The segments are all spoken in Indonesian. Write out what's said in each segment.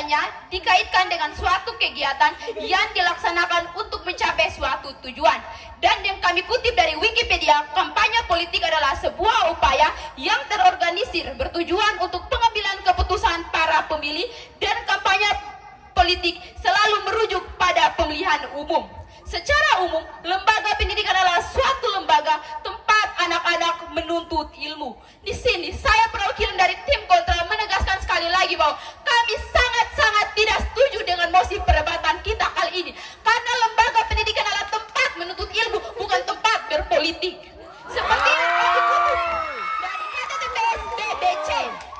biasanya dikaitkan dengan suatu kegiatan yang dilaksanakan untuk mencapai suatu tujuan. Dan yang kami kutip dari Wikipedia, kampanye politik adalah sebuah upaya yang terorganisir bertujuan untuk pengambilan keputusan para pemilih, dan kampanye politik selalu merujuk pada pemilihan umum. Secara umum, lembaga pendidikan adalah suatu lembaga tempat anak-anak menuntut ilmu. Di sini saya perwakilan dari tim kontra menegaskan sekali lagi bahwa kami sangat-sangat tidak setuju dengan mosi perdebatan kita kali ini, karena lembaga pendidikan adalah tempat menuntut ilmu, bukan tempat berpolitik. Seperti yang kami kutip dari KTTPS BBC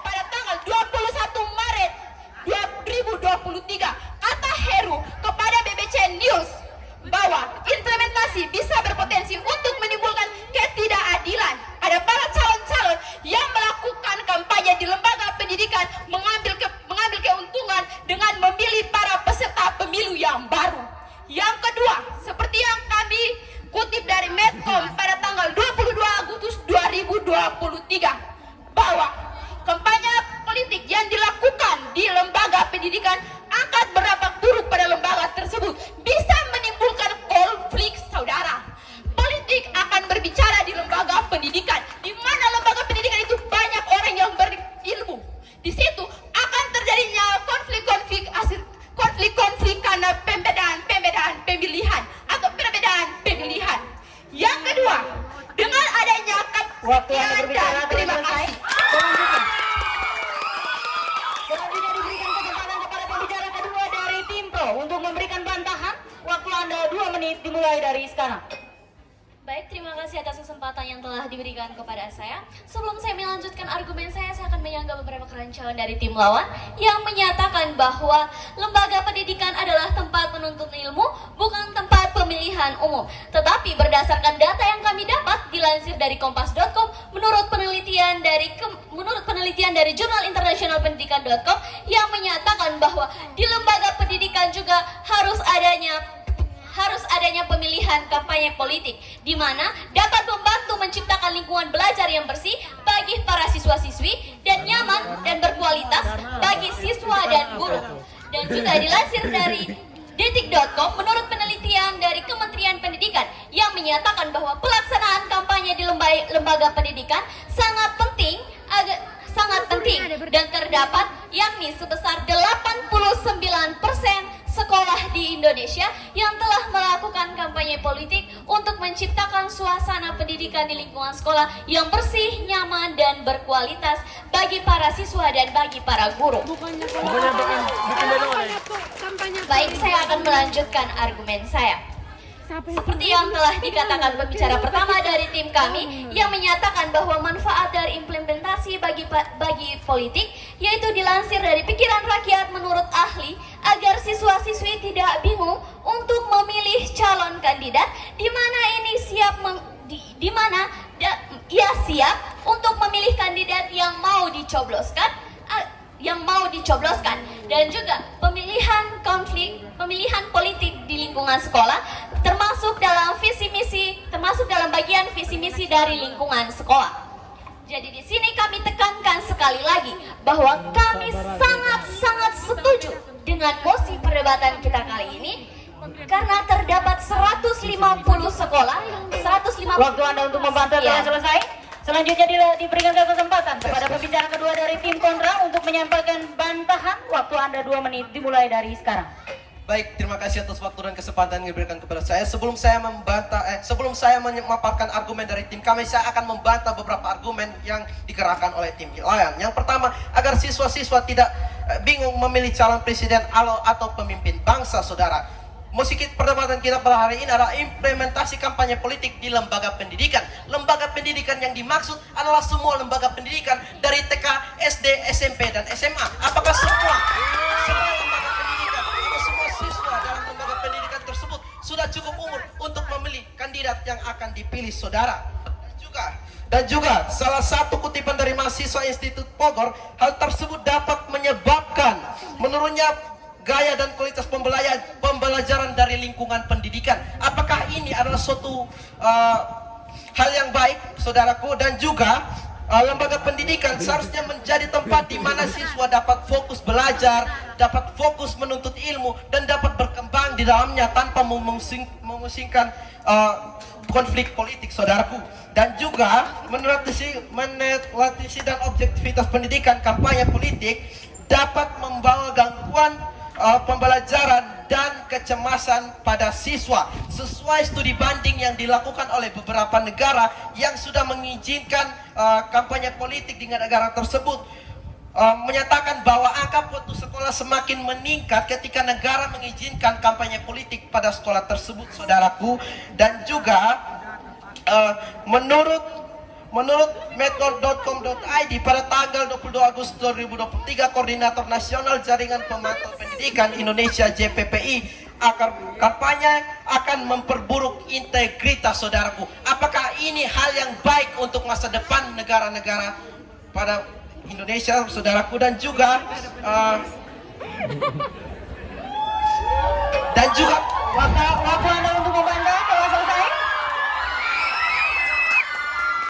pada tanggal 21 Maret 2023, kata Heru kepada BBC News bahwa implementasi bisa berpotensi untuk menimbulkan ketidakadilan. Ada para calon-calon yang melakukan kampanye di lembaga pendidikan mengambil keuntungan dengan memilih para peserta pemilu yang baru. Yang kedua, seperti yang kami kutip dari Medcom pada tanggal 22 Agustus 2023, bahwa kampanye politik yang dilakukan di lembaga pendidikan akan berdampak buruk pada lembaga tersebut, bisa menimbulkan konflik saudara. Politik akan berbicara di lembaga pendidikan, di mana lembaga pendidikan itu banyak orang yang berilmu. Di situ akan terjadinya konflik karena perbedaan pemilihan atau perbedaan pemilihan. Yang kedua, dengan adanya waktu Anda berbicara, terima kasih. Selanjutnya diberikan kesempatan kepada pembicara kedua dari tim Pro untuk memberikan bantahan. Waktu Anda 2 menit dimulai dari sekarang. Baik, terima kasih atas kesempatan yang telah diberikan kepada saya. Sebelum saya melanjutkan argumen saya akan menyanggah beberapa kerancangan dari tim lawan yang menyatakan bahwa lembaga pendidikan adalah tempat menuntut ilmu, bukan tempat pemilihan umum. Tetapi berdasarkan data yang kami dapat dilansir dari kompas.com, menurut penelitian dari jurnal internasional pendidikan.com yang menyatakan bahwa di lembaga pendidikan juga harus adanya pemilihan kampanye politik, di mana dapat membantu menciptakan lingkungan belajar yang bersih bagi para siswa-siswi dan nyaman dan berkualitas bagi siswa dan guru. Dan juga dilansir dari detik.com, menurut penelitian dari Kementerian Pendidikan yang menyatakan bahwa pelaksanaan kampanye di lembaga pendidikan sangat penting dan terdapat yakni sebesar 89% sekolah di Indonesia yang telah melakukan kampanye politik untuk menciptakan suasana pendidikan di lingkungan sekolah yang bersih, nyaman, dan berkualitas bagi para siswa dan bagi para guru. Baik, saya akan melanjutkan argumen saya. Seperti yang telah dikatakan pembicara pertama dari tim kami yang menyatakan bahwa manfaat dari implementasi bagi politik, yaitu dilansir dari pikiran rakyat menurut ahli, agar siswa-siswi tidak bingung untuk memilih calon kandidat di mana ia siap untuk memilih kandidat yang mau dicobloskan, dan juga pemilihan politik di lingkungan sekolah termasuk dalam bagian visi misi dari lingkungan sekolah. Jadi di sini kami tekankan sekali lagi bahwa kami sangat setuju dengan mosi perdebatan kita kali ini, karena terdapat 150 sekolah, 150. Waktu Anda untuk membantah telah selesai. Selanjutnya diberikan kesempatan kepada pembicara kedua dari tim kontra untuk menyampaikan bantahan. Waktu Anda 2 menit dimulai dari sekarang. Baik, terima kasih atas waktu dan kesempatan yang diberikan kepada saya. Sebelum saya memaparkan argumen dari tim kami, saya akan membantah beberapa argumen yang dikerahkan oleh tim lain. Yang pertama, agar siswa-siswa tidak bingung memilih calon presiden atau pemimpin bangsa, saudara. Musik perdebatan kita pada hari ini adalah implementasi kampanye politik di lembaga pendidikan. Lembaga pendidikan yang dimaksud adalah semua lembaga pendidikan dari TK, SD, SMP, dan SMA. Apakah semua lembaga pendidikan atau semua siswa dalam lembaga pendidikan tersebut sudah cukup umur untuk memilih kandidat yang akan dipilih, saudara? Dan juga salah satu kutipan dari mahasiswa Institut Bogor, hal tersebut dapat menyebabkan menurunnya gaya dan kualitas pembelajaran dari lingkungan pendidikan. Apakah ini adalah suatu hal yang baik, saudaraku? Dan juga lembaga pendidikan seharusnya menjadi tempat di mana siswa dapat fokus belajar dapat fokus menuntut ilmu dan dapat berkembang di dalamnya tanpa memusingkan konflik politik, saudaraku. Dan juga menelatisi dan objektivitas pendidikan kampanye politik dapat membawa gangguan pembelajaran dan kecemasan pada siswa. Sesuai studi banding yang dilakukan oleh beberapa negara yang sudah mengizinkan kampanye politik di negara tersebut, menyatakan bahwa angka putus sekolah semakin meningkat ketika negara mengizinkan kampanye politik pada sekolah tersebut, saudaraku. Dan juga menurut metode.com.id pada tanggal 22 Agustus 2023, Koordinator Nasional Jaringan Pemantau Pendidikan Indonesia JPPI, kampanye akan memperburuk integritas, saudaraku. Apakah ini hal yang baik untuk masa depan negara-negara pada Indonesia, saudaraku? Dan juga waktu